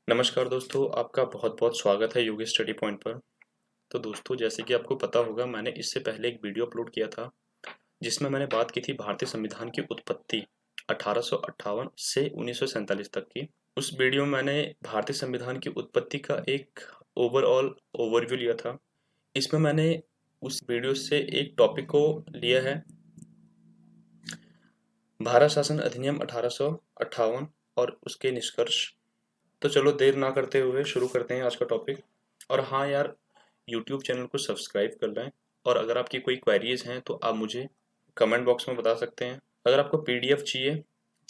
नमस्कार दोस्तों, आपका बहुत-बहुत स्वागत है योगी स्टडी पॉइंट पर। तो दोस्तों, जैसे कि आपको पता होगा, मैंने इससे पहले एक वीडियो अपलोड किया था, जिसमें मैंने बात की थी भारतीय संविधान की उत्पत्ति 1858 से 1947 तक की। उस वीडियो में मैंने भारतीय संविधान की उत्पत्ति का एक ओवरऑल ओवरव्यू लिया था। इसमें मैंने उस वीडियो से एक टॉपिक को लिया है, भारत शासन अधिनियम 1858 और उसके निष्कर्ष। तो चलो देर ना करते हुए शुरू करते हैं आज का टॉपिक। और हाँ यार, यूट्यूब चैनल को सब्सक्राइब कर लें। और अगर आपकी कोई क्वेरीज हैं तो आप मुझे कमेंट बॉक्स में बता सकते हैं। अगर आपको पीडीएफ चाहिए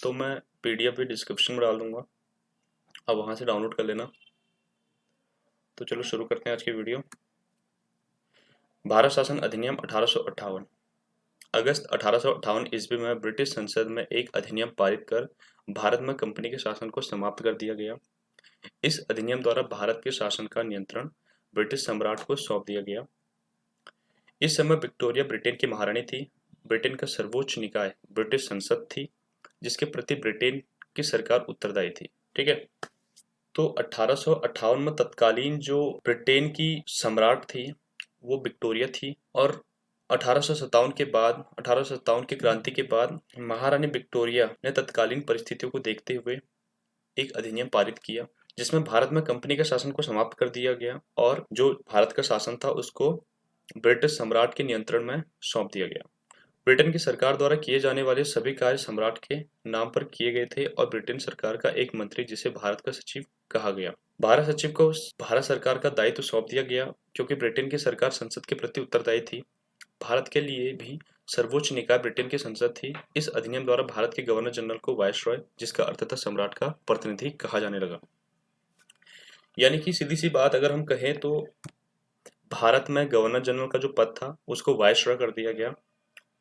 तो मैं पीडीएफ भी डिस्क्रिप्शन में डाल दूंगा, आप वहाँ से डाउनलोड कर लेना। तो चलो शुरू करते हैं आज की वीडियो। भारत शासन अधिनियम 1858। अगस्त 1858 ईस्वी में ब्रिटिश संसद में एक अधिनियम पारित कर भारत में कंपनी के शासन को समाप्त कर दिया गया। इस अधिनियम द्वारा भारत के शासन का नियंत्रण ब्रिटिश सम्राट को सौंप दिया गया। इस समय विक्टोरिया ब्रिटेन की महारानी थी। ब्रिटेन का सर्वोच्च निकाय ब्रिटिश संसद थी, जिसके प्रति ब्रिटेन की सरकार उत्तरदायी थी। ठीक है। तो 1858 में तत्कालीन जो ब्रिटेन की सम्राट थी वो विक्टोरिया थी। और 1857 की क्रांति के बाद महारानी विक्टोरिया ने तत्कालीन परिस्थितियों को देखते हुए एक अधिनियम पारित किया, जिसमें भारत में कंपनी के शासन को समाप्त कर दिया गया और जो भारत का शासन था उसको ब्रिटिश सम्राट के नियंत्रण में सौंप दिया गया। ब्रिटेन की सरकार द्वारा किए जाने वाले सभी कार्य सम्राट के नाम पर किए गए थे और ब्रिटेन सरकार का एक मंत्री, जिसे भारत का सचिव कहा गया, भारत सचिव को भारत सरकार का दायित्व सौंप दिया गया। क्योंकि ब्रिटेन की सरकार संसद के प्रति उत्तरदायी थी, भारत के लिए भी सर्वोच्च निकाय ब्रिटेन की संसद थी। इस अधिनियम द्वारा भारत के गवर्नर जनरल को वायसरॉय, जिसका अर्थ था सम्राट का प्रतिनिधि, कहा जाने लगा। यानी कि सीधी सी बात अगर हम कहें तो भारत में गवर्नर जनरल का जो पद था उसको वायसरॉय कर दिया गया।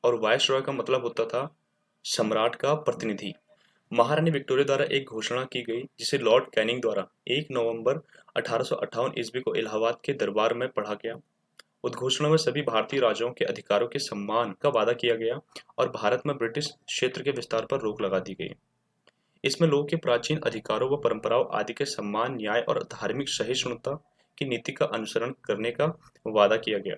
और वायसरॉय का मतलब होता था सम्राट का प्रतिनिधि। महारानी विक्टोरिया द्वारा एक घोषणा की गई, जिसे लॉर्ड कैनिंग द्वारा 1 नवंबर 1858 ईस्वी को इलाहाबाद के दरबार में पढ़ा गया। उद्घोषणा में सभी भारतीय राजाओं के अधिकारों के सम्मान का वादा किया गया और भारत में ब्रिटिश क्षेत्र के विस्तार पर रोक लगा दी गई। इसमें लोगों के प्राचीन अधिकारों व परंपराओं आदि के सम्मान, न्याय और धार्मिक सहिष्णुता की नीति का अनुसरण करने का वादा किया गया।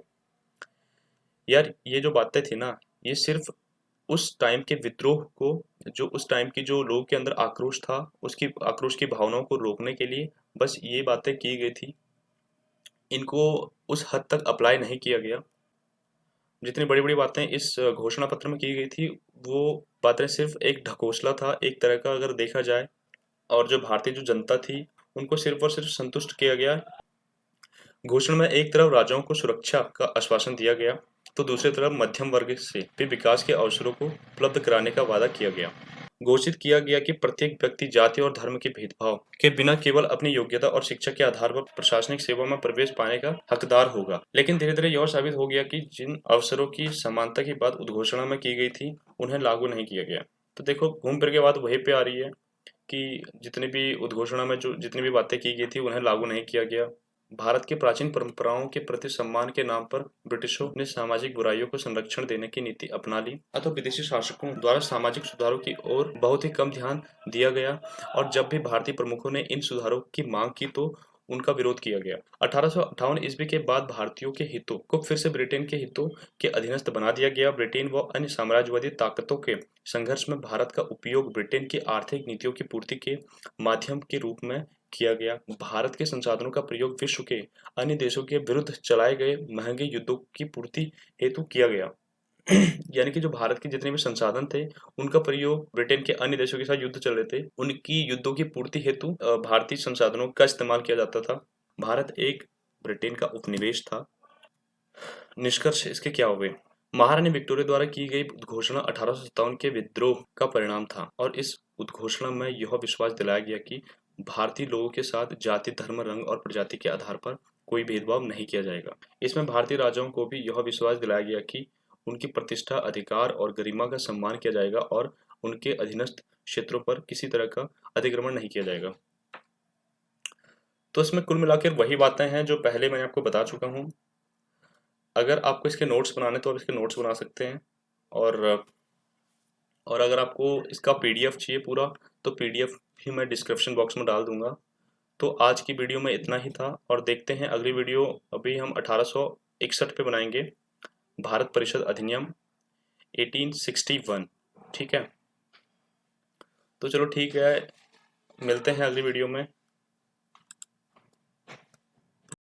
यार, ये जो बातें थी ना, ये सिर्फ उस टाइम के विद्रोह को, जो उस टाइम की जो लोगों के अंदर आक्रोश था, उसकी आक्रोश की भावनाओं को रोकने के लिए बस ये बातें की गई थी। इनको उस हद तक अप्लाई नहीं किया गया। जितनी बड़ी-बड़ी बातें इस घोषणा पत्र में की गई थी, वो बातें सिर्फ एक ढकोसला था एक तरह का, अगर देखा जाए। और जो भारतीय जो जनता थी, उनको सिर्फ और सिर्फ संतुष्ट किया गया। घोषणा में एक तरफ राजाओं को सुरक्षा का आश्वासन दिया गया, तो दूसरी तरफ मध्यम वर्ग से भी विकास के अवसरों को उपलब्ध कराने का वादा किया गया। घोषित किया गया कि प्रत्येक व्यक्ति जाति और धर्म के भेदभाव के बिना केवल अपनी योग्यता और शिक्षा के आधार पर प्रशासनिक सेवा में प्रवेश पाने का हकदार होगा। लेकिन धीरे धीरे यह साबित हो गया कि जिन अवसरों की समानता की बात उद्घोषणा में की गई थी, उन्हें लागू नहीं किया गया। तो देखो, घूम फिर के बात वहीं पे आ रही है कि जितनी भी उद्घोषणा में जो जितनी भी बातें की गई थी, उन्हें लागू नहीं किया गया। भारत की प्राचीन परंपराओं के प्रति सम्मान के नाम पर ब्रिटिशों ने सामाजिक बुराइयों को संरक्षण देने की नीति अपना ली, अथवा विदेशी शासकों द्वारा सामाजिक सुधारों की ओर बहुत ही कम ध्यान दिया गया। और जब भी भारतीय प्रमुखों ने इन सुधारों की मांग की तो उनका विरोध किया गया। 1858 ईस्वी के बाद भारतीयों के हितों को फिर से ब्रिटेन के हितों के अधीनस्थ बना दिया गया। ब्रिटेन व अन्य साम्राज्यवादी ताकतों के संघर्ष में भारत का उपयोग ब्रिटेन की आर्थिक नीतियों की पूर्ति के माध्यम के रूप में किया गया। भारत के संसाधनों का प्रयोग विश्व के अन्य देशों के विरुद्ध चलाए गए महंगे युद्धों की पूर्ति हेतु किया गया। यानी कि जो भारत के जितने भी संसाधन थे, उनका प्रयोग ब्रिटेन के अन्य देशों के साथ युद्ध चल रहे थे, उनकी युद्धों की पूर्ति हेतु भारतीय संसाधनों का इस्तेमाल किया जाता था। भारत एक ब्रिटेन का उपनिवेश था। निष्कर्ष इसके क्या हुए? महारानी विक्टोरिया द्वारा की गई उद्घोषणा 1857 के विद्रोह का परिणाम था और इस उद्घोषणा में यह विश्वास दिलाया गया कि भारतीय लोगों के साथ जाति, धर्म, रंग और प्रजाति के आधार पर कोई भेदभाव नहीं किया जाएगा। इसमें भारतीय राजाओं को भी यह विश्वास दिलाया गया कि उनकी प्रतिष्ठा, अधिकार और गरिमा का सम्मान किया जाएगा और उनके अधीनस्थ क्षेत्रों पर किसी तरह का अतिक्रमण नहीं किया जाएगा। तो इसमें कुल मिलाकर वही बातें हैं जो पहले मैंने आपको बता चुका हूँ। अगर आपको इसके नोट्स बनाने तो आप इसके नोट्स बना सकते हैं। और अगर आपको इसका पीडीएफ चाहिए पूरा, तो पीडीएफ भी मैं डिस्क्रिप्शन बॉक्स में डाल दूंगा। तो आज की वीडियो में इतना ही था और देखते हैं अगली वीडियो। अभी हम 1861 पे बनाएंगे, भारत परिषद अधिनियम 1861। ठीक है, तो चलो ठीक है, मिलते हैं अगली वीडियो में।